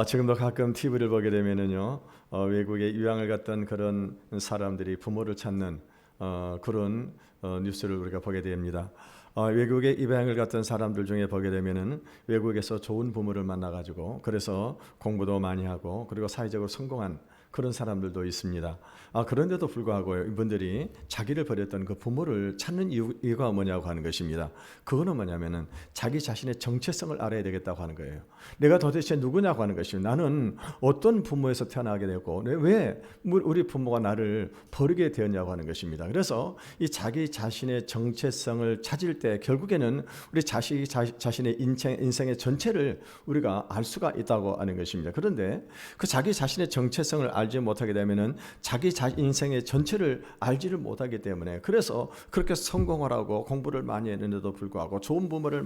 지금도 가끔 TV를 보게 되면은요, 외국에 유학을 갔던 그런 사람들이 부모를 찾는 그런 뉴스를 우리가 보게 됩니다. 외국에 입양을 갔던 사람들 중에 보게 되면은 외국에서 좋은 부모를 만나가지고 그래서 공부도 많이 하고 그리고 사회적으로 성공한 그런 사람들도 있습니다. 그런데도 불구하고 이분들이 자기를 버렸던 그 부모를 찾는 이유가 뭐냐고 하는 것입니다. 그거는 뭐냐면은 자기 자신의 정체성을 알아야 되겠다고 하는 거예요. 내가 도대체 누구냐고 하는 것입니다. 나는 어떤 부모에서 태어나게 되고 왜 우리 부모가 나를 버리게 되었냐고 하는 것입니다. 그래서 이 자기 자신의 정체성을 찾을 때 결국에는 우리 자신의 인생의 전체를 우리가 알 수가 있다고 하는 것입니다. 그런데 그 자기 자신의 정체성을 알지 못하게 되면은 자기 인생의 전체를 알지를 못하기 때문에 그래서 그렇게 성공을 하고 공부를 많이 했는데도 불구하고 좋은 부모를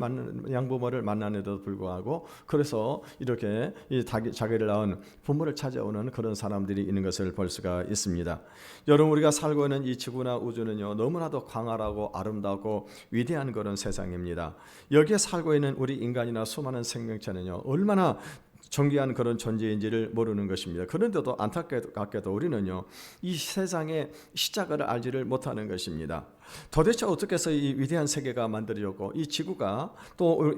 양부모를 만났는데도 불구하고 그래서 이렇게 자기를 낳은 부모를 찾아오는 그런 사람들이 있는 것을 볼 수가 있습니다. 여러분, 우리가 살고 있는 이 지구나 우주는요, 너무나도 광활하고 아름다고 위대한 그런 세상입니다. 여기에 살고 있는 우리 인간이나 수많은 생명체는요, 얼마나 존귀한 그런 존재인지를 모르는 것입니다. 그런데도 안타깝게도 우리는요, 이 세상의 시작을 알지를 못하는 것입니다. 도대체 어떻게 해서 이 위대한 세계가 만들어졌고 이 지구가 또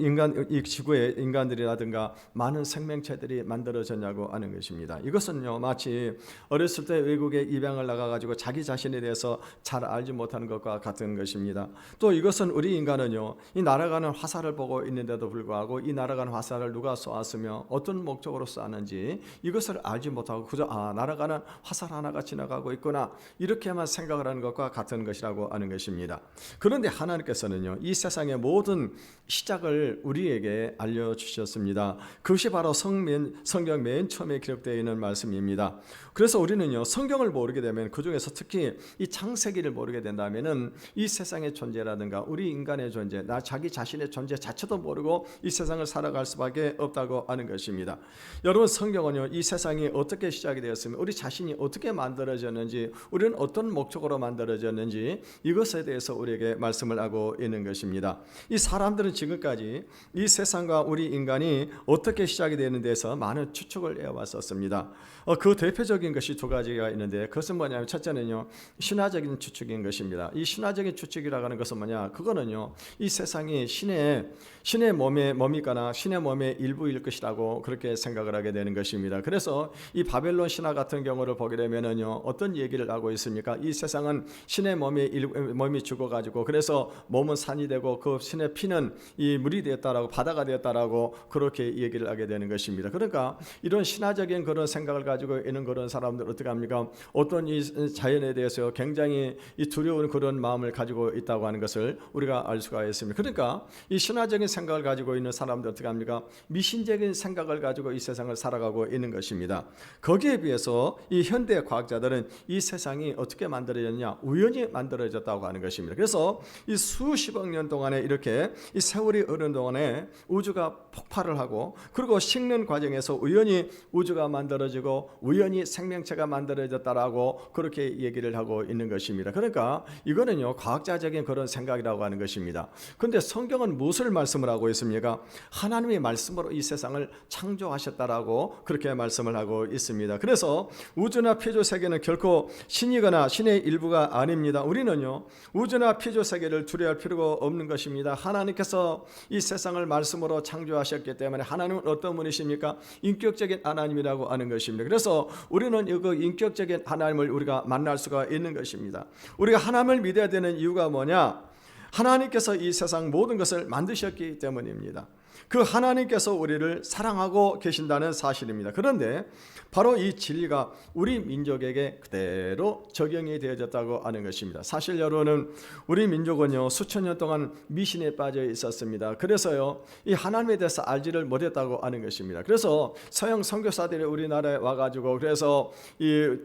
이 지구의 인간들이라든가 많은 생명체들이 만들어졌냐고 하는 것입니다. 이것은요, 마치 어렸을 때 외국에 입양을 나가가지고 자기 자신에 대해서 잘 알지 못하는 것과 같은 것입니다. 또 이것은 우리 인간은요, 이 날아가는 화살을 보고 있는데도 불구하고 이 날아가는 화살을 누가 쏘았으며 어떤 목적으로 쏘았는지 이것을 알지 못하고 그저 날아가는 화살 하나가 지나가고 있구나 이렇게만 생각을 하는 것과 같은 것이라고 하는 것입니다. 그런데 하나님께서는요, 이 세상의 모든 시작을 우리에게 알려주셨습니다. 그것이 바로 성경 맨 처음에 기록되어 있는 말씀입니다. 그래서 우리는요, 성경을 모르게 되면 그 중에서 특히 이 창세기를 모르게 된다면은 이 세상의 존재라든가 우리 인간의 존재, 자기 자신의 존재 자체도 모르고 이 세상을 살아갈 수밖에 없다고 하는 것입니다. 여러분, 성경은요, 이 세상이 어떻게 시작이 되었으면 우리 자신이 어떻게 만들어졌는지 우리는 어떤 목적으로 만들어졌는지 이것에 대해서 우리에게 말씀을 하고 있는 것입니다. 이 사람들은 지금까지 이 세상과 우리 인간이 어떻게 시작이 되는 데서 많은 추측을 해왔었습니다. 그 대표적인 것이 두 가지가 있는데 그것은 뭐냐면 첫째는요, 신화적인 추측인 것입니다. 이 신화적인 추측이라고 하는 것은 뭐냐, 그거는요, 이 세상이 신의 몸에 머미거나 신의 몸의 일부일 것이라고 그렇게 생각을 하게 되는 것입니다. 그래서 이 바벨론 신화 같은 경우를 보게 되면은요, 어떤 얘기를 하고 있습니까? 이 세상은 신의 몸이 죽어가지고 그래서 몸은 산이 되고 그 신의 피는 이 물이 되었다라고 바다가 되었다라고 그렇게 얘기를 하게 되는 것입니다. 그러니까 이런 신화적인 그런 생각을 가지고 있는 그런 사람들 어떻게 합니까? 어떤 이 자연에 대해서 굉장히 이 두려운 그런 마음을 가지고 있다고 하는 것을 우리가 알 수가 있습니다. 그러니까 이 신화적인 생각을 가지고 있는 사람들 어떻게 합니까? 미신적인 생각을 가지고 이 세상을 살아가고 있는 것입니다. 거기에 비해서 이 현대 과학자들은 이 세상이 어떻게 만들어졌냐? 우연히 만들어졌다고 하는 것입니다. 그래서 이 수십억 년 동안에 이렇게 이 세월이 흐르는 동안에 우주가 폭발을 하고 그리고 식는 과정에서 우연히 우주가 만들어지고 우연히 생명체가 만들어졌다라고 그렇게 얘기를 하고 있는 것입니다. 그러니까 이거는요, 과학자적인 그런 생각이라고 하는 것입니다. 그런데 성경은 무엇을 말씀을 하고 있습니까? 하나님의 말씀으로 이 세상을 창조하셨다라고 그렇게 말씀을 하고 있습니다. 그래서 우주나 피조 세계는 결코 신이거나 신의 일부가 아닙니다. 우리는요, 우주나 피조 세계를 두려워할 필요가 없는 것입니다. 하나님께서 이 세상을 말씀으로 창조하셨기 때문에 하나님은 어떤 분이십니까? 인격적인 하나님이라고 하는 것입니다. 그래서 우리는 그 인격적인 하나님을 우리가 만날 수가 있는 것입니다. 우리가 하나님을 믿어야 되는 이유가 뭐냐? 하나님께서 이 세상 모든 것을 만드셨기 때문입니다. 그 하나님께서 우리를 사랑하고 계신다는 사실입니다. 그런데 바로 이 진리가 우리 민족에게 그대로 적용이 되어졌다고 하는 것입니다. 사실 여러분은 우리 민족은요, 수천 년 동안 미신에 빠져 있었습니다. 그래서요, 이 하나님에 대해서 알지를 못했다고 하는 것입니다. 그래서 서양 선교사들이 우리나라에 와가지고 그래서 이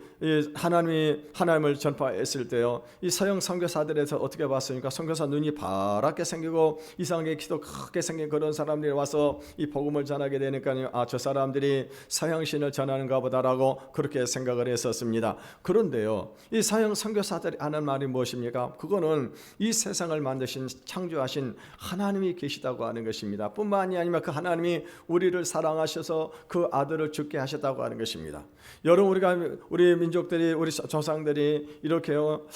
하나님을 전파했을 때요, 이 서양 선교사들에서 어떻게 봤습니까? 선교사 눈이 파랗게 생기고 이상하게 키도 크게 생긴 그런 사람 사람들이 와서 이 복음을 전하게 되니까요, 저 사람들이 서양신을 전하는가 보다라고 그렇게 생각을 했었습니다. 그런데요, 이 서양 선교사들이 하는 말이 무엇입니까? 그거는 이 세상을 만드신 창조하신 하나님이 계시다고 하는 것입니다. 뿐만이 아니라 그 하나님이 우리를 사랑하셔서 그 아들을 죽게 하셨다고 하는 것입니다. 여러분, 우리 민족들이, 우리 조상들이 이렇게요,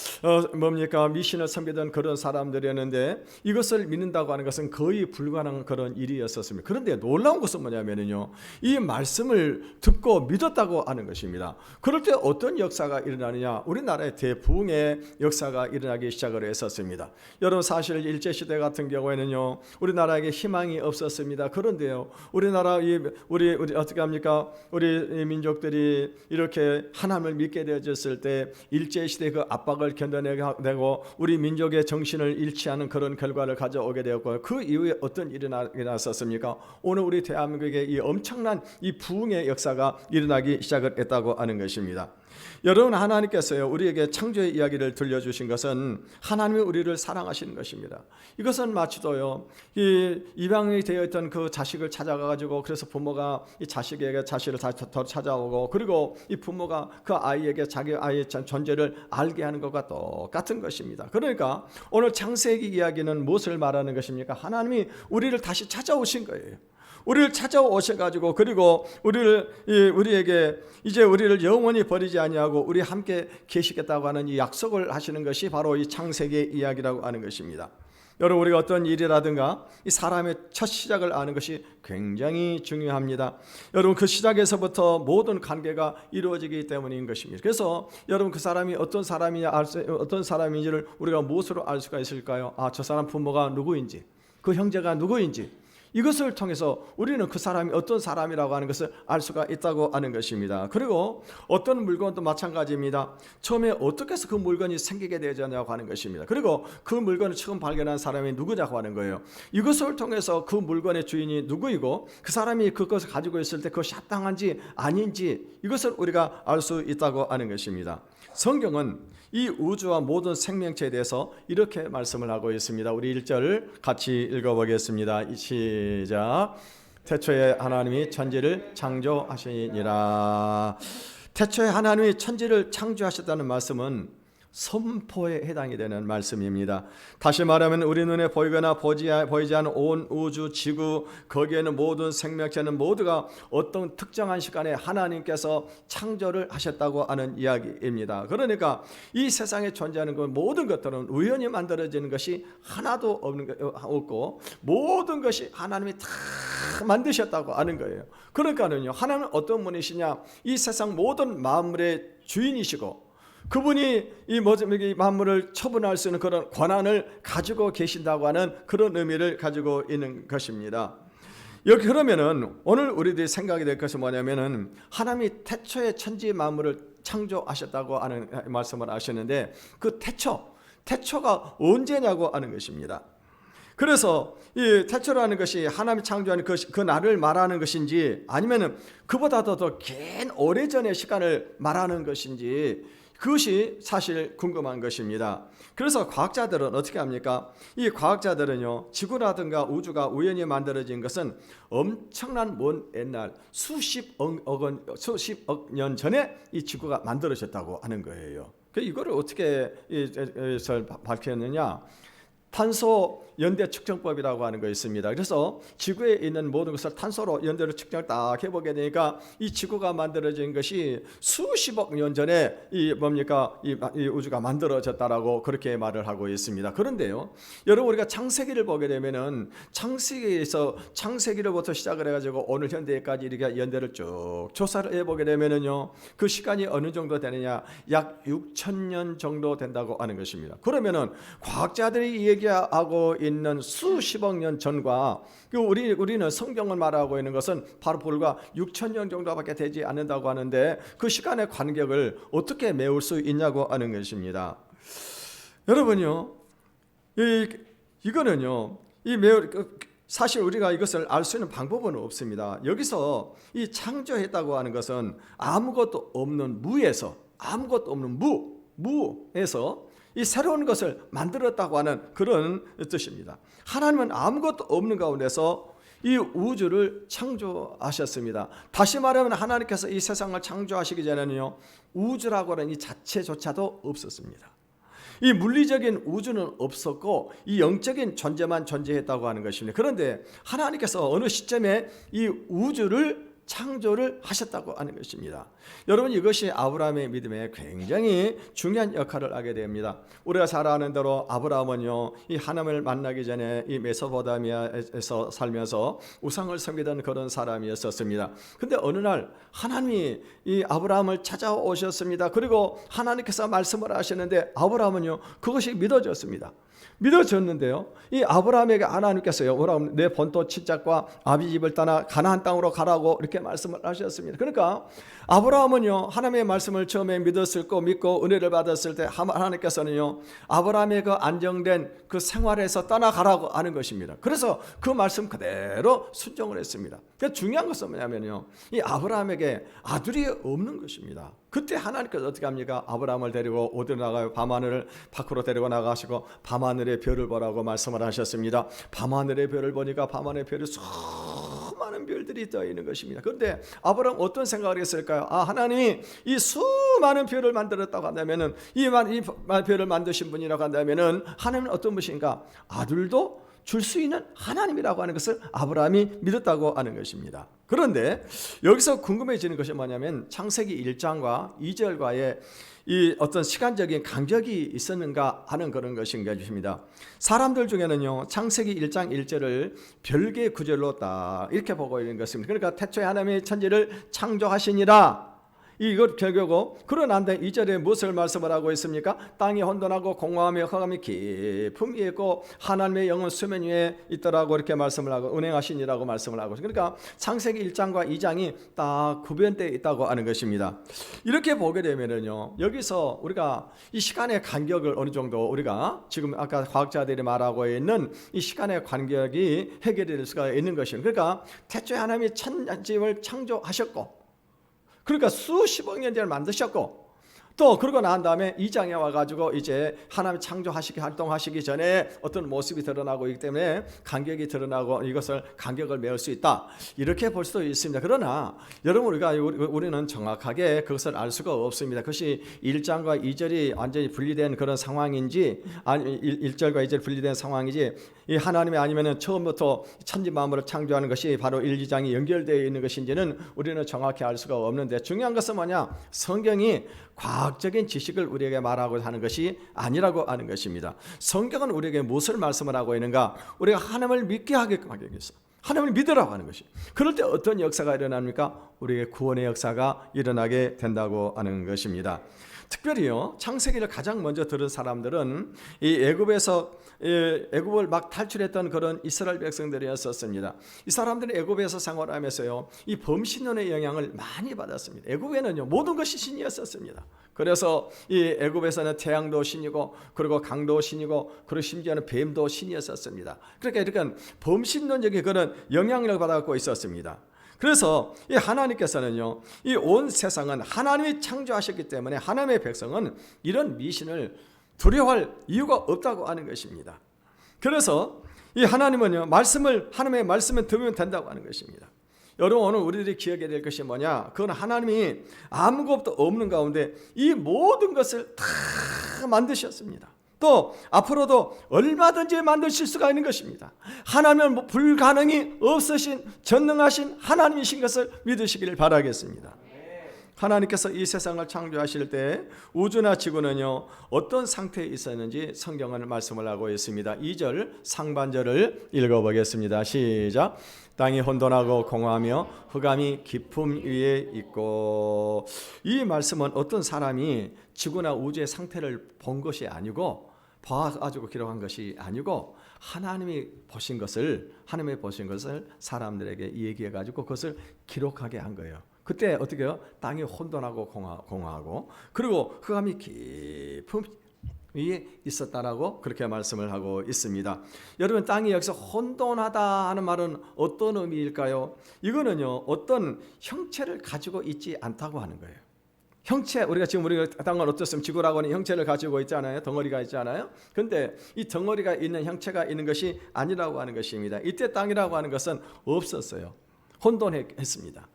뭡니까, 미신을 섬기던 그런 사람들이었는데 이것을 믿는다고 하는 것은 거의 불가능한 그런 일이었었습니다. 그런데 놀라운 것은 뭐냐면요, 이 말씀을 듣고 믿었다고 하는 것입니다. 그럴 때 어떤 역사가 일어나느냐? 우리나라의 대부흥의 역사가 일어나기 시작을 했었습니다. 여러분, 사실 일제시대 같은 경우에는요, 우리나라에게 희망이 없었습니다. 그런데요, 우리나라 우리 어떻게 합니까? 우리 민족들이 이렇게 하나님을 믿게 되어졌을 때 일제시대 그 압박을 견뎌내고 우리 민족의 정신을 잃지 않은 그런 결과를 가져오게 되었고요. 그 이후에 어떤 일이 일어났었습니까? 오늘 우리 대한민국에 이 엄청난 이 부흥의 역사가 일어나기 시작을 했다고 하는 것입니다. 여러분, 하나님께서요, 우리에게 창조의 이야기를 들려주신 것은 하나님이 우리를 사랑하시는 것입니다. 이것은 마치도요, 이 입양이 되어 있던 그 자식을 찾아가가지고, 그래서 부모가 이 자식에게 자식을 더 찾아오고, 그리고 이 부모가 그 아이에게 자기 아이의 존재를 알게 하는 것과 똑같은 것입니다. 그러니까 오늘 창세기 이야기는 무엇을 말하는 것입니까? 하나님이 우리를 다시 찾아오신 거예요. 우리를 찾아오셔가지고, 그리고 우리에게 이제 우리를 영원히 버리지 아니하고 우리 함께 계시겠다고 하는 이 약속을 하시는 것이 바로 이 창세기 이야기라고 하는 것입니다. 여러분, 우리가 어떤 일이라든가 이 사람의 첫 시작을 아는 것이 굉장히 중요합니다. 여러분, 그 시작에서부터 모든 관계가 이루어지기 때문인 것입니다. 그래서 여러분, 그 사람이 어떤 사람인지를 우리가 무엇으로 알 수가 있을까요? 저 사람 부모가 누구인지, 그 형제가 누구인지, 이것을 통해서 우리는 그 사람이 어떤 사람이라고 하는 것을 알 수가 있다고 하는 것입니다. 그리고 어떤 물건도 마찬가지입니다. 처음에 어떻게 해서 그 물건이 생기게 되었냐고 하는 것입니다. 그리고 그 물건을 처음 발견한 사람이 누구냐고 하는 거예요. 이것을 통해서 그 물건의 주인이 누구이고 그 사람이 그것을 가지고 있을 때 그것이 합당한지 아닌지, 이것을 우리가 알 수 있다고 하는 것입니다. 성경은 이 우주와 모든 생명체에 대해서 이렇게 말씀을 하고 있습니다. 우리 1절 같이 읽어보겠습니다. 시작. 태초에 하나님이 천지를 창조하시니라. 태초에 하나님이 천지를 창조하셨다는 말씀은 선포에 해당이 되는 말씀입니다. 다시 말하면 우리 눈에 보이거나 보이지 않은 온 우주, 지구, 거기에는 모든 생명체는 모두가 어떤 특정한 시간에 하나님께서 창조를 하셨다고 하는 이야기입니다. 그러니까 이 세상에 존재하는 그 모든 것들은 우연히 만들어지는 것이 하나도 없고 모든 것이 하나님이 다 만드셨다고 하는 거예요. 그러니까는요, 하나님은 어떤 분이시냐? 이 세상 모든 만물의 주인이시고 그분이 이 만물을 처분할 수 있는 그런 권한을 가지고 계신다고 하는 그런 의미를 가지고 있는 것입니다. 여기 그러면은 오늘 우리들이 생각이 될 것은 뭐냐면은 하나님이 태초에 천지 만물을 창조하셨다고 하는 말씀을 하셨는데 그 태초가 언제냐고 하는 것입니다. 그래서 이 태초라는 것이 하나님이 창조하는 그 날을 말하는 것인지 아니면은 그보다도 더 긴 오래전의 시간을 말하는 것인지, 그것이 사실 궁금한 것입니다. 그래서 과학자들은 어떻게 합니까? 이 과학자들은요, 지구라든가 우주가 우연히 만들어진 것은 엄청난 먼 옛날 수십억 년 전에 이 지구가 만들어졌다고 하는 거예요. 이거를 어떻게 밝혔느냐? 탄소 연대 측정법이라고 하는 거 있습니다. 그래서 지구에 있는 모든 것을 탄소로 연대로 측정을 딱 해보게 되니까 이 지구가 만들어진 것이 수십억 년 전에 이 우주가 만들어졌다라고 그렇게 말을 하고 있습니다. 그런데요, 여러분, 우리가 창세기를 보게 되면은 창세기로부터 시작을 해가지고 오늘 현대까지 이렇게 연대를 쭉 조사를 해보게 되면은요, 그 시간이 어느 정도 되느냐? 약 6,000년 정도 된다고 하는 것입니다. 그러면은 과학자들이 얘기하고 있는 수십억 년 전과 우리는 성경을 말하고 있는 것은 바로 불과 6,000년 정도밖에 되지 않는다고 하는데 그 시간의 간격을 어떻게 메울 수 있냐고 하는 것입니다. 여러분요, 이거는요, 사실 우리가 이것을 알 수 있는 방법은 없습니다. 여기서 이 창조했다고 하는 것은 아무것도 없는 무에서 이 새로운 것을 만들었다고 하는 그런 뜻입니다. 하나님은 아무것도 없는 가운데서 이 우주를 창조하셨습니다. 다시 말하면 하나님께서 이 세상을 창조하시기 전에는요, 우주라고 하는 이 자체조차도 없었습니다. 이 물리적인 우주는 없었고 이 영적인 존재만 존재했다고 하는 것입니다. 그런데 하나님께서 어느 시점에 이 우주를 창조를 하셨다고 하는 것입니다. 여러분, 이것이 아브라함의 믿음에 굉장히 중요한 역할을 하게 됩니다. 우리가 잘 아는 대로 아브라함은요, 이 하나님을 만나기 전에 이 메소포타미아에서 살면서 우상을 섬기던 그런 사람이었었습니다. 근데 어느 날 하나님이 이 아브라함을 찾아오셨습니다. 그리고 하나님께서 말씀을 하시는데 아브라함은요, 그것이 믿어졌는데요, 이 아브라함에게 하나님께서요, 내 본토 친척과 아비 집을 떠나 가나안 땅으로 가라고 이렇게 말씀을 하셨습니다. 그러니까 아브라함은요, 하나님의 말씀을 처음에 믿고 은혜를 받았을 때 하나님께서는요, 아브라함의 그 안정된 그 생활에서 떠나가라고 하는 것입니다. 그래서 그 말씀 그대로 순종을 했습니다. 중요한 것은 뭐냐면요, 이 아브라함에게 아들이 없는 것입니다. 그때 하나님께서 어떻게 합니까? 아브라함을 데리고 어디로 나가요? 밤하늘을 밖으로 데리고 나가시고 밤하늘의 별을 보라고 말씀을 하셨습니다. 밤하늘의 별을 보니까 밤하늘의 별이 수많은 별들이 떠 있는 것입니다. 그런데 아브라함 어떤 생각을 했을까요? 하나님이 이 수많은 별을 만들었다고 한다면은, 이 별을 만드신 분이라고 한다면은 하나님은 어떤 분이신가? 아들도 줄 수 있는 하나님이라고 하는 것을 아브라함이 믿었다고 하는 것입니다. 그런데 여기서 궁금해지는 것이 뭐냐면 창세기 1장과 2절과의 이 어떤 시간적인 간격이 있었는가 하는 그런 것인 것입니다. 사람들 중에는요, 창세기 1장 1절을 별개의 구절로 딱 이렇게 보고 있는 것입니다. 그러니까 태초에 하나님이 천지를 창조하시니라, 이것 결교고, 그러고 난 다음에 2절에 무엇을 말씀을 하고 있습니까? 땅이 혼돈하고 공허하며 흑암이 깊음 위에 있고 하나님의 영은 수면 위에 있더라고 이렇게 말씀을 하고 운행하시니라고 말씀을 하고, 그러니까 창세기 1장과 2장이 딱 구별되어 있다고 하는 것입니다. 이렇게 보게 되면은요, 여기서 우리가 이 시간의 간격을 어느 정도 우리가 지금 아까 과학자들이 말하고 있는 이 시간의 간격이 해결될 수가 있는 것입니다. 그러니까 태초에 하나님이 천지를 창조하셨고, 그러니까 수십억 년 전에 만드셨고, 또 그러고 난 다음에 2장에 와가지고 이제 하나님 창조하시기 활동하시기 전에 어떤 모습이 드러나고 있기 때문에 간격이 드러나고 이것을 간격을 메울 수 있다, 이렇게 볼 수도 있습니다. 그러나 여러분, 우리는 정확하게 그것을 알 수가 없습니다. 그것이 1장과 2절이 완전히 분리된 그런 상황인지, 아니 1절과 2절 분리된 상황이지, 이 하나님이 아니면은 처음부터 천지 만물을 창조하는 것이 바로 1, 2장이 연결되어 있는 것인지는 우리는 정확히 알 수가 없는데, 중요한 것은 뭐냐? 성경이 과학적인 지식을 우리에게 말하고 하는 것이 아니라고 하는 것입니다. 성경은 우리에게 무엇을 말씀을 하고 있는가? 우리가 하나님을 믿게 하게끔 하기 위해서 하나님을 믿으라고 하는 것이. 그럴 때 어떤 역사가 일어납니까? 우리의 구원의 역사가 일어나게 된다고 하는 것입니다. 특별히요, 창세기를 가장 먼저 들은 사람들은 이 애굽을 막 탈출했던 그런 이스라엘 백성들이었었습니다. 이 사람들은 애굽에서 생활하면서요, 이 범신론의 영향을 많이 받았습니다. 애굽에는요, 모든 것이 신이었었습니다. 그래서 이 애굽에서는 태양도 신이고, 그리고 강도 신이고, 그리고 심지어는 뱀도 신이었었습니다. 그러니까 이렇게 범신론적인 그런 영향력을 받아갖고 있었습니다. 그래서 이 하나님께서는요, 이 온 세상은 하나님이 창조하셨기 때문에 하나님의 백성은 이런 미신을 두려워할 이유가 없다고 하는 것입니다. 그래서 이 하나님은요, 하나님의 말씀을 들으면 된다고 하는 것입니다. 여러분, 오늘 우리들이 기억해야 될 것이 뭐냐? 그건 하나님이 아무것도 없는 가운데 이 모든 것을 다 만드셨습니다. 또 앞으로도 얼마든지 만드실 수가 있는 것입니다. 하나님은 불가능이 없으신 전능하신 하나님이신 것을 믿으시기를 바라겠습니다. 하나님께서 이 세상을 창조하실 때 우주나 지구는요, 어떤 상태에 있었는지 성경은 말씀을 하고 있습니다. 2절 상반절을 읽어보겠습니다. 시작. 땅이 혼돈하고 공허하며 흑암이 깊음 위에 있고. 이 말씀은 어떤 사람이 지구나 우주의 상태를 본 것이 아니고, 봐가지고 기록한 것이 아니고, 하나님이 보신 것을 사람들에게 얘기해가지고 그것을 기록하게 한 거예요. 그때 어떻게 해요? 땅이 혼돈하고 공허하고, 그리고 흑암이 깊은 위에 있었다라고 그렇게 말씀을 하고 있습니다. 여러분, 땅이 여기서 혼돈하다 하는 말은 어떤 의미일까요? 이거는요, 어떤 형체를 가지고 있지 않다고 하는 거예요. 형체, 우리가 지금 우리가 땅은 어떻습니까? 지구라고 하는 형체를 가지고 있잖아요. 덩어리가 있잖아요. 근데 이 덩어리가 있는 형체가 있는 것이 아니라고 하는 것입니다. 이때 땅이라고 하는 것은 없었어요. 혼돈했습니다.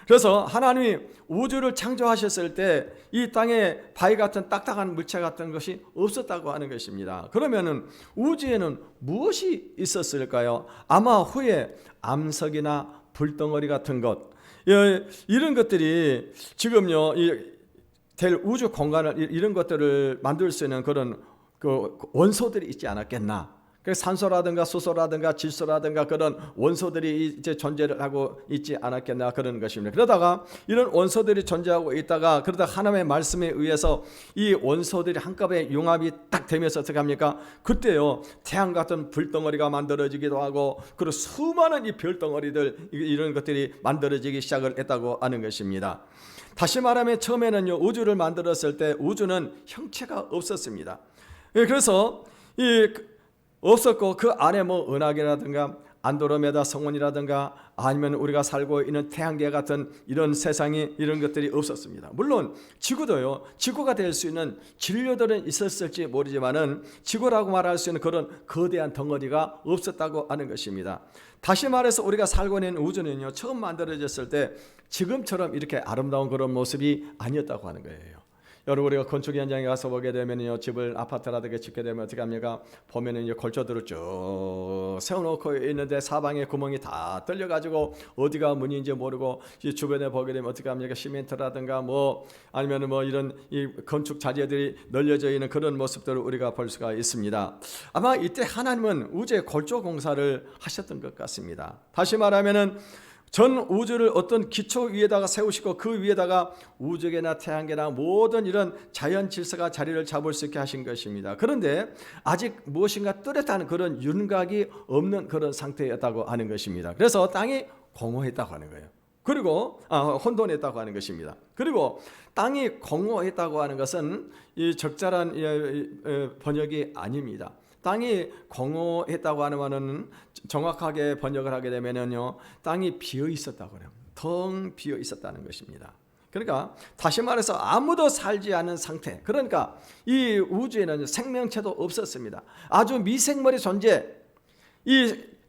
그래서 하나님이 우주를 창조하셨을 때 이 땅에 바위 같은 딱딱한 물체 같은 것이 없었다고 하는 것입니다. 그러면은 우주에는 무엇이 있었을까요? 아마 후에 암석이나 불덩어리 같은 것, 이런 것들이 지금요 될 우주 공간을 이런 것들을 만들 수 있는 그런 그 원소들이 있지 않았겠나? 산소라든가 수소라든가 질소라든가 그런 원소들이 이제 존재를 하고 있지 않았겠나 그런 것입니다. 그러다가 이런 원소들이 존재하고 있다가 그러다 하나님의 말씀에 의해서 이 원소들이 한꺼번에 융합이 딱 되면서 어떻게 합니까? 그때요 태양 같은 불덩어리가 만들어지기도 하고 그리고 수많은 이 별덩어리들 이런 것들이 만들어지기 시작을 했다고 하는 것입니다. 다시 말하면 처음에는요 우주를 만들었을 때 우주는 형체가 없었습니다. 그래서 없었고 그 안에 뭐 은하계라든가 안드로메다 성운이라든가 아니면 우리가 살고 있는 태양계 같은 이런 세상이 이런 것들이 없었습니다. 물론 지구도요 지구가 될 수 있는 진료들은 있었을지 모르지만은 지구라고 말할 수 있는 그런 거대한 덩어리가 없었다고 하는 것입니다. 다시 말해서 우리가 살고 있는 우주는요 처음 만들어졌을 때 지금처럼 이렇게 아름다운 그런 모습이 아니었다고 하는 거예요. 여러분 우리가 건축 현장에 가서 보게 되면요 집을 아파트라든가 짓게 되면 어떻게 합니까? 보면은 이제 골조들을 쭉 세워놓고 있는데 사방에 구멍이 다 뚫려가지고 어디가 문인지 모르고 이 주변에 보게 되면 어떻게 합니까? 시멘트라든가 뭐 아니면은 뭐 이런 이 건축 자재들이 널려져 있는 그런 모습들을 우리가 볼 수가 있습니다. 아마 이때 하나님은 우주의 골조 공사를 하셨던 것 같습니다. 다시 말하면은 전 우주를 어떤 기초 위에다가 세우시고 그 위에다가 우주계나 태양계나 모든 이런 자연 질서가 자리를 잡을 수 있게 하신 것입니다. 그런데 아직 무엇인가 뚜렷한 그런 윤곽이 없는 그런 상태였다고 하는 것입니다. 그래서 땅이 공허했다고 하는 거예요. 그리고 혼돈했다고 하는 것입니다. 그리고 땅이 공허했다고 하는 것은 이 적절한 번역이 아닙니다. 땅이 공허했다고 하는 말은 정확하게 번역을 하게 되면요 땅이 비어 있었다고 해요. 텅 비어 있었다는 것입니다. 그러니까 다시 말해서 아무도 살지 않은 상태. 그러니까 이 우주에는 생명체도 없었습니다. 아주 미생물의 존재.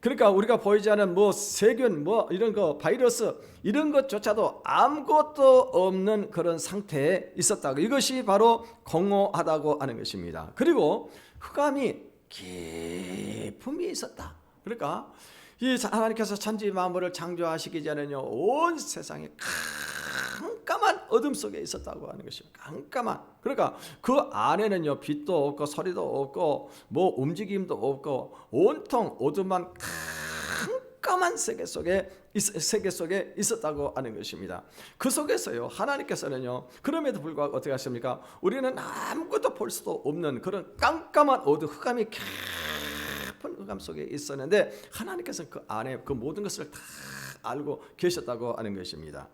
그러니까 우리가 보이지 않는 뭐 세균, 뭐 이런 거 바이러스 이런 것조차도 아무것도 없는 그런 상태에 있었다고. 이것이 바로 공허하다고 하는 것입니다. 그리고 흑암이 깊음이 있었다. 그러니까 이 하나님께서 천지 만물을 창조하시기 전에는요 온 세상에 깜깜한 어둠 속에 있었다고 하는 것입니다. 깜깜한. 그러니까 그 안에는요 빛도 없고 소리도 없고 뭐 움직임도 없고 온통 어둠만 깜깜한 세계 속에 있었다고 하는 것입니다. 그 속에서요 하나님께서는요 그럼에도 불구하고 어떻게 하십니까? 우리는 아무것도 볼 수도 없는 그런 깜깜한 어둠 흑암이 깊은 흑암 속에 있었는데 하나님께서는 그 안에 그 모든 것을 다 알고 계셨다고 하는 것입니다.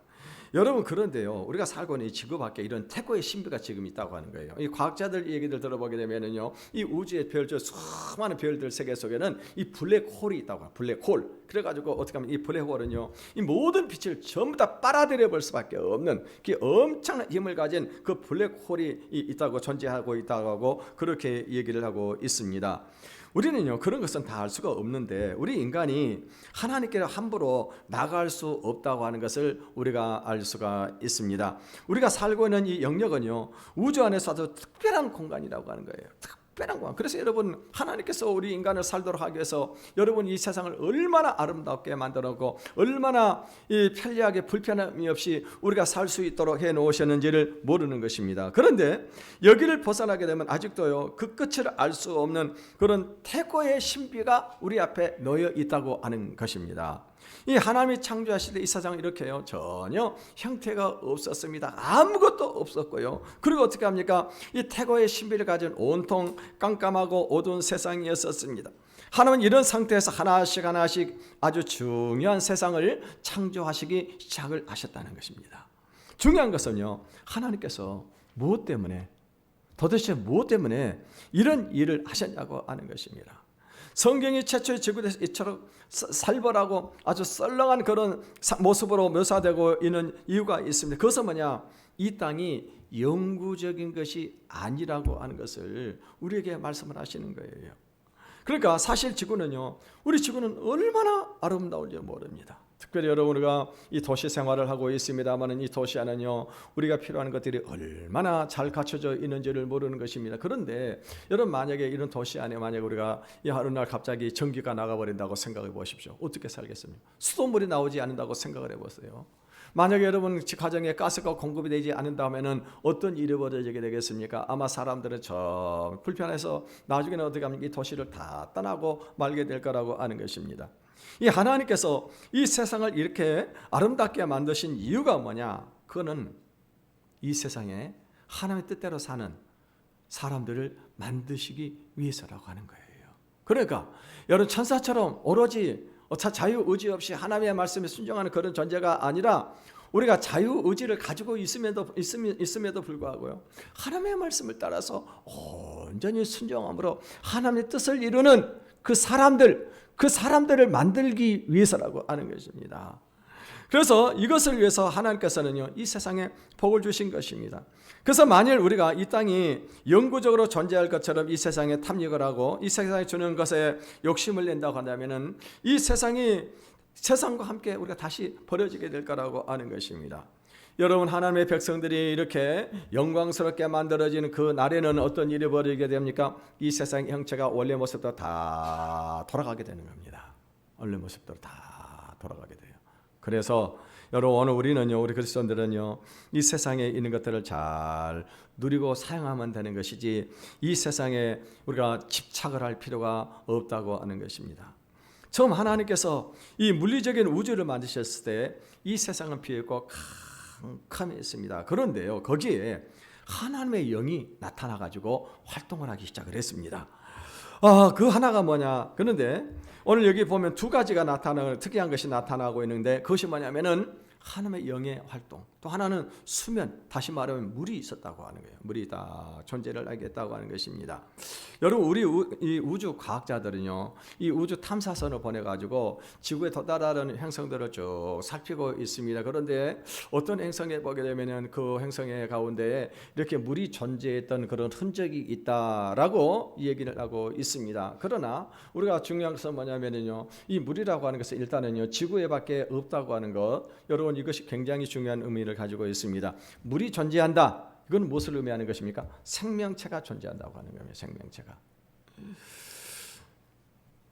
여러분 그런데요 우리가 살고 있는 이 지구 밖에 이런 태고의 신비가 지금 있다고 하는 거예요. 이 과학자들 얘기들 들어보게 되면은요 이 우주의 별들 수많은 별들 세계 속에는 이 블랙홀이 있다고 해요. 블랙홀. 그래가지고 어떻게 하면 이 블랙홀은요 이 모든 빛을 전부 다 빨아들여 볼 수밖에 없는 그 엄청난 힘을 가진 그 블랙홀이 있다고 존재하고 있다고 하고 그렇게 얘기를 하고 있습니다. 우리는요 그런 것은 다 알 수가 없는데 우리 인간이 하나님께 함부로 나갈 수 없다고 하는 것을 우리가 알 수가 있습니다. 우리가 살고 있는 이 영역은요 우주 안에서 아주 특별한 공간이라고 하는 거예요. 특별한 공간. 그래서 여러분 하나님께서 우리 인간을 살도록 하기 위해서 여러분 이 세상을 얼마나 아름답게 만들었고 얼마나 이 편리하게 불편함이 없이 우리가 살 수 있도록 해놓으셨는지를 모르는 것입니다. 그런데 여기를 벗어나게 되면 아직도요 그 끝을 알 수 없는 그런 태고의 신비가 우리 앞에 놓여 있다고 하는 것입니다. 이 하나님이 창조하실 때 이 세상은 이렇게요 전혀 형태가 없었습니다. 아무것도 없었고요. 그리고 어떻게 합니까? 이 태고의 신비를 가진 온통 깜깜하고 어두운 세상이었었습니다. 하나님은 이런 상태에서 하나씩 아주 중요한 세상을 창조하시기 시작을 하셨다는 것입니다. 중요한 것은요 하나님께서 도대체 무엇 때문에 이런 일을 하셨냐고 하는 것입니다. 성경이 최초의 지구에서 이처럼 살벌하고 아주 썰렁한 그런 모습으로 묘사되고 있는 이유가 있습니다. 그것은 뭐냐? 이 땅이 영구적인 것이 아니라고 하는 것을 우리에게 말씀을 하시는 거예요. 그러니까 사실 지구는요, 우리 지구는 얼마나 아름다운지 모릅니다. 특별히 여러분과 이 도시 생활을 하고 있습니다만 이 도시 안은요, 우리가 필요한 것들이 얼마나 잘 갖춰져 있는지를 모르는 것입니다. 그런데 여러분, 만약에 이런 도시 안에 만약에 우리가 이 어느 날 갑자기 전기가 나가버린다고 생각해 보십시오. 어떻게 살겠습니까? 수돗물이 나오지 않는다고 생각을 해보세요. 만약에 여러분 가정에 가스가 공급이 되지 않는다면 어떤 일이 벌어지게 되겠습니까? 아마 사람들은 저 불편해서 나중에는 어떻게 하면 이 도시를 다 떠나고 말게 될 거라고 하는 것입니다. 이 하나님께서 이 세상을 이렇게 아름답게 만드신 이유가 뭐냐? 그거는 이 세상에 하나님의 뜻대로 사는 사람들을 만드시기 위해서라고 하는 거예요. 그러니까 여러분, 천사처럼 오로지 자유의지 없이 하나님의 말씀에 순종하는 그런 존재가 아니라 우리가 자유의지를 가지고 있음에도 불구하고요, 하나님의 말씀을 따라서 온전히 순종함으로 하나님의 뜻을 이루는 그 사람들을 만들기 위해서라고 하는 것입니다. 그래서 이것을 위해서 하나님께서는요, 이 세상에 복을 주신 것입니다. 그래서 만일 우리가 이 땅이 영구적으로 존재할 것처럼 이 세상에 탐닉을 하고 이 세상에 주는 것에 욕심을 낸다고 한다면은 이 세상과 함께 우리가 다시 버려지게 될 거라고 하는 것입니다. 여러분, 하나님의 백성들이 이렇게 영광스럽게 만들어지는 그 날에는 어떤 일이 벌어지게 됩니까? 이 세상의 형체가 원래 모습대로 다 돌아가게 되는 겁니다. 원래 모습대로 다 돌아가게 돼요. 그래서 여러분, 오늘 우리는요, 우리 그리스도인들은요, 이 세상에 있는 것들을 잘 누리고 사용하면 되는 것이지 이 세상에 우리가 집착을 할 필요가 없다고 하는 것입니다. 처음 하나님께서 이 물리적인 우주를 만드셨을 때 이 세상은 비었고 캄캄했습니다. 그런데요, 거기에 하나님의 영이 나타나가지고 활동을 하기 시작을 했습니다. 그 하나가 뭐냐? 그런데 오늘 여기 보면 두 가지가 특이한 것이 나타나고 있는데 그것이 뭐냐면은 하나님의 영의 활동, 또 하나는 수면, 다시 말하면 물이 있었다고 하는 거예요. 물이 다 존재를 하게 했다고 하는 것입니다. 여러분, 우리 이 우주 과학자들은요, 이 우주 탐사선을 보내가지고 지구에 도달하는 행성들을 쭉 살피고 있습니다. 그런데 어떤 행성에 보게 되면은 그 행성의 가운데 이렇게 물이 존재했던 그런 흔적이 있다라고 얘기를 하고 있습니다. 그러나 우리가 중요한 것은 뭐냐면요, 이 물이라고 하는 것은 일단은요, 지구에밖에 없다고 하는 것, 여러분, 이것이 굉장히 중요한 의미를 가지고 있습니다. 물이 존재한다. 이건 무엇을 의미하는 것입니까? 생명체가 존재한다고 하는 겁니다. 생명체가.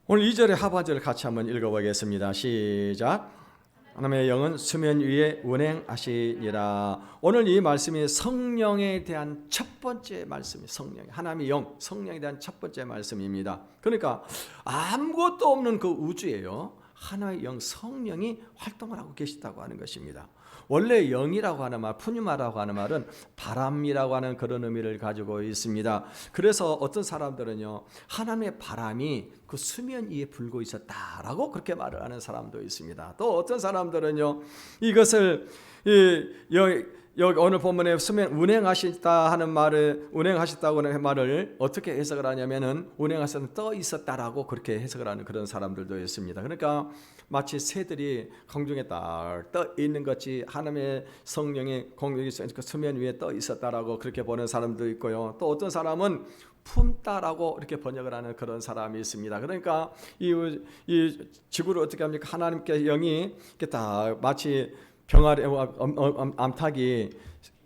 오늘 2절의 하반절을 같이 한번 읽어보겠습니다. 시작. 하나님의 영은 수면 위에 운행하시니라. 오늘 이 말씀이 성령에 대한 첫 번째 말씀이 하나님의 영, 성령에 대한 첫 번째 말씀입니다. 그러니까 아무것도 없는 그 우주에요, 하나의 영, 성령이 활동을 하고 계시다고 하는 것입니다. 원래 영이라고 하는 말, 푸뉴마라고 하는 말은 바람이라고 하는 그런 의미를 가지고 있습니다. 그래서 어떤 사람들은요, 하나님의 바람이 그 수면 위에 불고 있었다라고 그렇게 말을 하는 사람도 있습니다. 또 어떤 사람들은요, 이것을 여기 오늘 본문에 수면 운행하셨다 하는 말을, 운행하셨다고 하는 말을 어떻게 해석을 하냐면은 운행하셨다, 떠 있었다라고 그렇게 해석을 하는 그런 사람들도 있습니다. 그러니까 마치 새들이 공중에 딱 떠 있는 것이 하나님의 성령이 공중에 수면 위에 떠 있었다라고 그렇게 보는 사람도 있고요. 또 어떤 사람은 품다라고 이렇게 번역을 하는 그런 사람이 있습니다. 그러니까 이 지구를 어떻게 합니까? 하나님께 영이 이렇게 다 마치 병아리 암탉이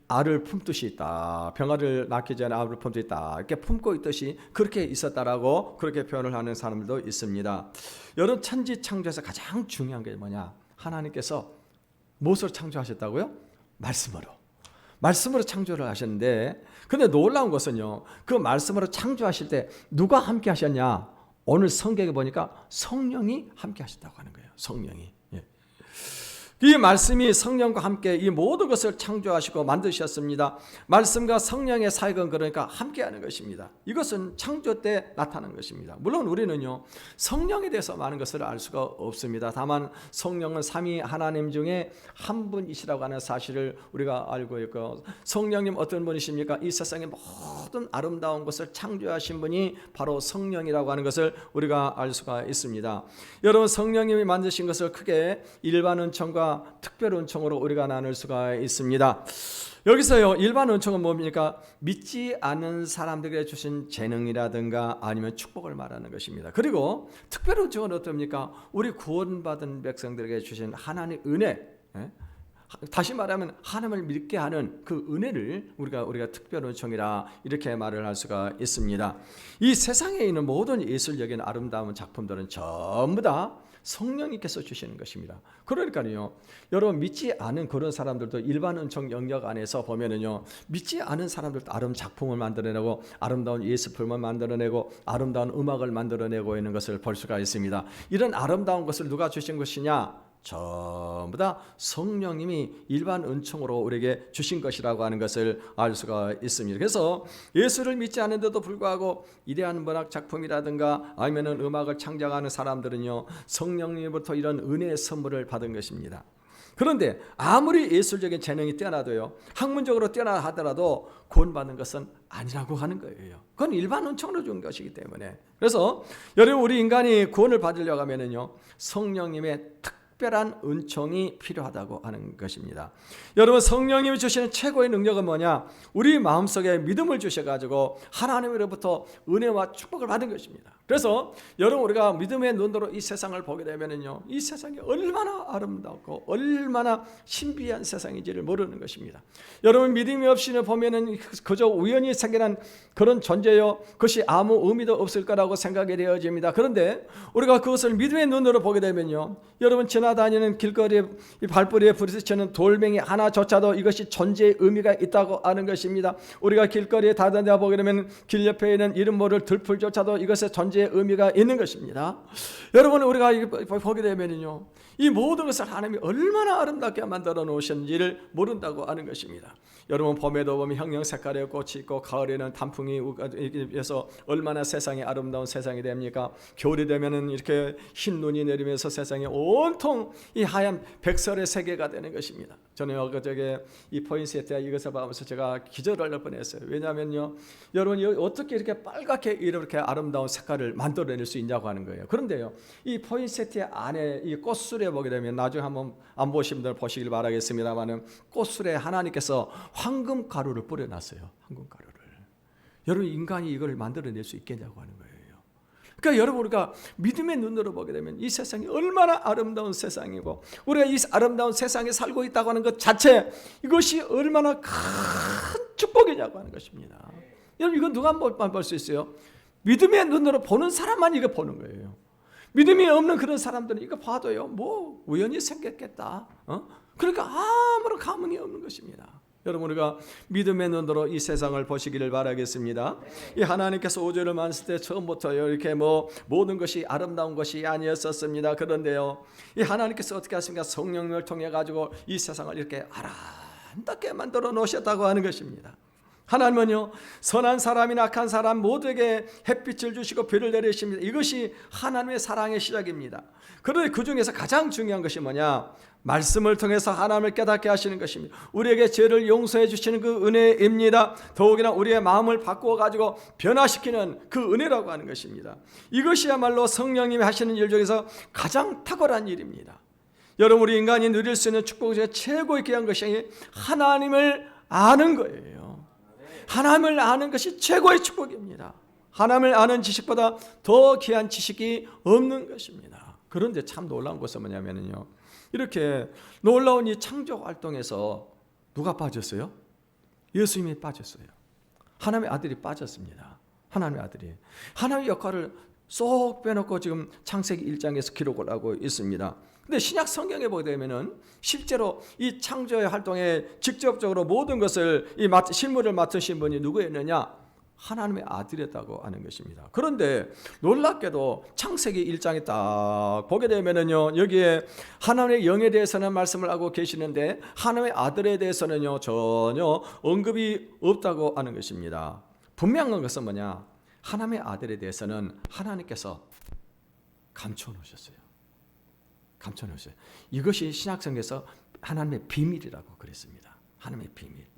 알을 품듯이 있다. 병아리를 낳기 전에 알을 품듯이 있다. 이렇게 품고 있듯이 그렇게 있었다라고 그렇게 표현을 하는 사람들도 있습니다. 여러분, 천지 창조에서 가장 중요한 게 뭐냐? 하나님께서 무엇으로 창조하셨다고요? 말씀으로 창조를 하셨는데, 근데 놀라운 것은요, 그 말씀으로 창조하실 때 누가 함께 하셨냐? 오늘 성경에 보니까 성령이 함께 하셨다고 하는 거예요. 성령이. 이 말씀이 성령과 함께 이 모든 것을 창조하시고 만드셨습니다. 말씀과 성령의 사역은 그러니까 함께하는 것입니다. 이것은 창조 때 나타난 것입니다. 물론 우리는요, 성령에 대해서 많은 것을 알 수가 없습니다. 다만 성령은 삼위 하나님 중에 한 분이시라고 하는 사실을 우리가 알고 있고, 성령님 어떤 분이십니까? 이 세상의 모든 아름다운 것을 창조하신 분이 바로 성령이라고 하는 것을 우리가 알 수가 있습니다. 여러분, 성령님이 만드신 것을 크게 일반 은총과 은총과 특별 은총으로 우리가 나눌 수가 있습니다. 여기서요, 일반 은총은 뭡니까? 믿지 않는 사람들에게 주신 재능이라든가 아니면 축복을 말하는 것입니다. 그리고 특별 은총은 어떻습니까? 우리 구원받은 백성들에게 주신 하나님의 은혜, 다시 말하면 하나님을 믿게 하는 그 은혜를 우리가 특별 은총이라 이렇게 말을 할 수가 있습니다. 이 세상에 있는 모든 예술적인 아름다운 작품들은 전부 다 성령님께서 주시는 것입니다. 그러니까요, 여러분 믿지 않은 그런 사람들도 일반 은총 영역 안에서 보면은요, 믿지 않은 사람들도 아름다운 작품을 만들어내고 아름다운 예술품을 만들어내고 아름다운 음악을 만들어내고 있는 것을 볼 수가 있습니다. 이런 아름다운 것을 누가 주신 것이냐? 전부 다 성령님이 일반 은총으로 우리에게 주신 것이라고 하는 것을 알 수가 있습니다. 그래서 예수를 믿지 않는데도 불구하고 이대한 문학 작품이라든가 아니면 음악을 창작하는 사람들은요, 성령님부터 이런 은혜의 선물을 받은 것입니다. 그런데 아무리 예술적인 재능이 뛰어나도요, 학문적으로 뛰어나 하더라도 구원받는 것은 아니라고 하는 거예요. 그건 일반 은총으로 준 것이기 때문에. 그래서 여러분, 우리 인간이 구원을 받으려고 하면은요, 성령님의 특별한 은총이 필요하다고 하는 것입니다. 여러분, 성령님이 주시는 최고의 능력은 뭐냐? 우리 마음속에 믿음을 주셔가지고 하나님으로부터 은혜와 축복을 받은 것입니다. 그래서 여러분, 우리가 믿음의 눈으로 이 세상을 보게 되면은요, 이 세상이 얼마나 아름답고 얼마나 신비한 세상인지를 모르는 것입니다. 여러분, 믿음이 없이는 보면은 그저 우연히 생겨난 그런 존재요, 그것이 아무 의미도 없을 거라고 생각이 되어집니다. 그런데 우리가 그것을 믿음의 눈으로 보게 되면요, 여러분, 지나다니는 길거리에 발뿌리에 부딪히는 돌멩이 하나조차도 이것이 존재의 의미가 있다고 하는 것입니다. 우리가 길거리에 다니다 보게 되면 길 옆에 있는 이름 모를 들풀조차도 이것의 존재의 의미가 있는 것입니다. 여러분, 우리가 보게 되면요, 이 모든 것을 하나님이 얼마나 아름답게 만들어 놓으셨는지를 모른다고 하는 것입니다. 여러분, 봄에도 보면 형형 색깔의 꽃이 있고 가을에는 단풍이 해서 얼마나 세상이 아름다운 세상이 됩니까? 겨울이 되면은 이렇게 흰 눈이 내리면서 세상에 온통 이 하얀 백설의 세계가 되는 것입니다. 저는 엊그저께 이 포인세티아 이것을 보면서 제가 기절을 할 뻔했어요. 왜냐하면요, 여러분, 어떻게 이렇게 빨갛게 이렇게 아름다운 색깔을 만들어낼 수 있냐고 하는 거예요. 그런데요, 이 포인세티아 안에 이 꽃술에 보게 되면, 나중에 한번 안 보신 분들 보시길 바라겠습니다만은, 꽃술에 하나님께서 황금 가루를 뿌려놨어요. 황금 가루를. 여러분, 인간이 이걸 만들어낼 수 있겠냐고 하는 거예요. 그러니까 여러분, 우리가 믿음의 눈으로 보게 되면 이 세상이 얼마나 아름다운 세상이고 우리가 이 아름다운 세상에 살고 있다고 하는 것 자체, 이것이 얼마나 큰 축복이냐고 하는 것입니다. 여러분, 이건 누가 볼 수 있어요? 믿음의 눈으로 보는 사람만 이거 보는 거예요. 믿음이 없는 그런 사람들은 이거 봐도요, 뭐 우연히 생겼겠다, 그러니까 아무런 감흥이 없는 것입니다. 여러분, 우리가 믿음의 눈으로 이 세상을 보시기를 바라겠습니다. 이 하나님께서 우주를 만드실 때 처음부터요, 이렇게 모든 것이 아름다운 것이 아니었었습니다. 그런데요, 이 하나님께서 어떻게 하십니까? 성령을 통해 가지고 이 세상을 이렇게 아름답게 만들어 놓으셨다고 하는 것입니다. 하나님은요, 선한 사람이나 악한 사람 모두에게 햇빛을 주시고 비를 내리십니다. 이것이 하나님의 사랑의 시작입니다. 그런데 그 중에서 가장 중요한 것이 뭐냐? 말씀을 통해서 하나님을 깨닫게 하시는 것입니다. 우리에게 죄를 용서해 주시는 그 은혜입니다. 더욱이나 우리의 마음을 바꾸어 가지고 변화시키는 그 은혜라고 하는 것입니다. 이것이야말로 성령님이 하시는 일 중에서 가장 탁월한 일입니다. 여러분, 우리 인간이 누릴 수 있는 축복 중에 최고의 귀한 것이 하나님을 아는 거예요. 하나님을 아는 것이 최고의 축복입니다. 하나님을 아는 지식보다 더 귀한 지식이 없는 것입니다. 그런데 참 놀라운 것은 뭐냐면요, 이렇게 놀라운 이 창조 활동에서 누가 빠졌어요? 예수님이 빠졌어요. 하나님의 아들이 빠졌습니다. 하나님의 아들이 하나님의 역할을 쏙 빼놓고 지금 창세기 1장에서 기록을 하고 있습니다. 근데 신약 성경에 보게 되면은 실제로 이 창조의 활동에 직접적으로 모든 것을 실무를 맡으신 분이 누구였느냐? 하나님의 아들이었다고 하는 것입니다. 그런데 놀랍게도 창세기 1장에 딱 보게 되면은요, 여기에 하나님의 영에 대해서는 말씀을 하고 계시는데 하나님의 아들에 대해서는요, 전혀 언급이 없다고 하는 것입니다. 분명한 것은 뭐냐? 하나님의 아들에 대해서는 하나님께서 감춰 놓으셨어요. 감춰 놓으셨어요. 이것이 신약성경에서 하나님의 비밀이라고 그랬습니다. 하나님의 비밀.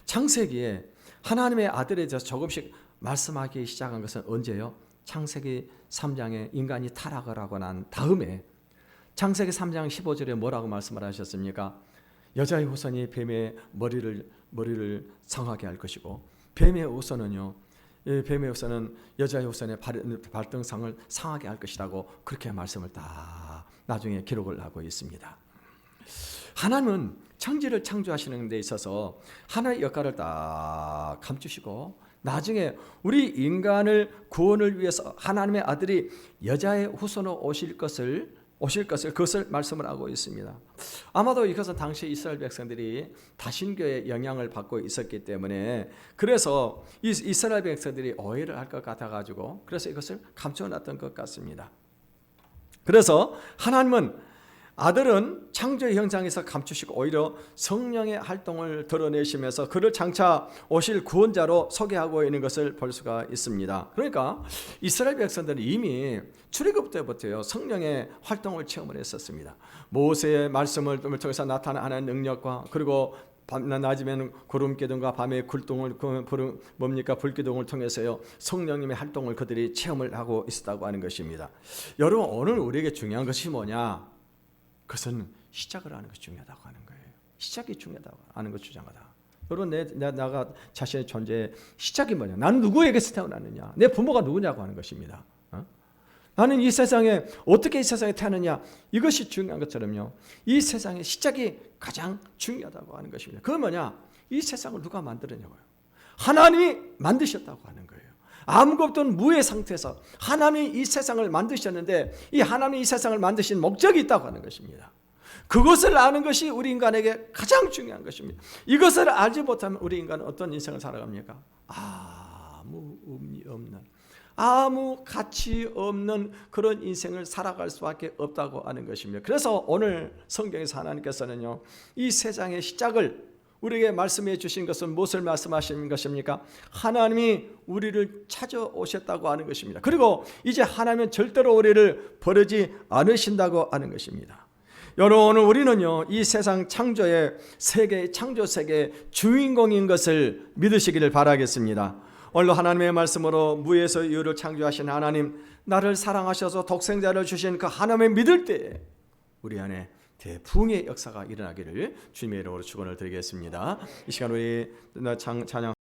창세기에 하나님의 아들에 대해서 조금씩 말씀하기 시작한 것은 언제요? 창세기 3장에 인간이 타락을 하고 난 다음에 창세기 3장 15절에 뭐라고 말씀을 하셨습니까? 여자의 후손이 뱀의 머리를 상하게 할 것이고 뱀의 후손은요, 뱀의 후손은 여자의 후손의 발등상을 상하게 할 것이라고 그렇게 말씀을 다 나중에 기록을 하고 있습니다. 하나님은 천지를 창조하시는 데 있어서 하나의 역할을 딱 감추시고 나중에 우리 인간을 구원을 위해서 하나님의 아들이 여자의 후손으로 오실 것을 그것을 말씀을 하고 있습니다. 아마도 이것은 당시 이스라엘 백성들이 다신교의 영향을 받고 있었기 때문에 그래서 이스라엘 백성들이 오해를 할 것 같아가지고 그래서 이것을 감춰놨던 것 같습니다. 그래서 하나님은 아들은 창조의 형상에서 감추시고 오히려 성령의 활동을 드러내시면서 그를 장차 오실 구원자로 소개하고 있는 것을 볼 수가 있습니다. 그러니까 이스라엘 백성들은 이미 출애굽 때부터요 성령의 활동을 체험을 했었습니다. 모세의 말씀을 통해서 나타나는 하나님의 능력과 그리고 낮이면 구름기둥과 밤에 불기둥을 통해서요 성령님의 활동을 그들이 체험을 하고 있었다고 하는 것입니다. 여러분 오늘 우리에게 중요한 것이 뭐냐? 그것은 시작을 하는 것이 중요하다고 하는 거예요. 시작이 중요하다고 하는 것을 주장하다. 여러분 내가 자신의 존재의 시작이 뭐냐? 나는 누구에게서 태어났느냐? 내 부모가 누구냐고 하는 것입니다. 나는 이 세상에 어떻게 이 세상에 태어났느냐? 이것이 중요한 것처럼요. 이 세상의 시작이 가장 중요하다고 하는 것입니다. 그건 뭐냐? 이 세상을 누가 만들었냐고요. 하나님이 만드셨다고 하는 거예요. 아무것도 없던 무의 상태에서 하나님이 이 세상을 만드셨는데 이 하나님이 이 세상을 만드신 목적이 있다고 하는 것입니다. 그것을 아는 것이 우리 인간에게 가장 중요한 것입니다. 이것을 알지 못하면 우리 인간은 어떤 인생을 살아갑니까? 아무 의미 없는, 아무 가치 없는 그런 인생을 살아갈 수밖에 없다고 하는 것입니다. 그래서 오늘 성경에서 하나님께서는요 이 세상의 시작을 우리에게 말씀해 주신 것은 무엇을 말씀하시는 것입니까? 하나님이 우리를 찾아오셨다고 하는 것입니다. 그리고 이제 하나님은 절대로 우리를 버리지 않으신다고 하는 것입니다. 여러분 오늘 우리는요 이 세상 창조의 세계, 창조 세계의 주인공인 것을 믿으시기를 바라겠습니다. 오늘 하나님의 말씀으로 무에서 유를 창조하신 하나님, 나를 사랑하셔서 독생자를 주신 그 하나님을 믿을 때에 우리 안에 대부흥의 역사가 일어나기를 주님의 이름으로 축원을 드리겠습니다. 이 시간 우리 찬양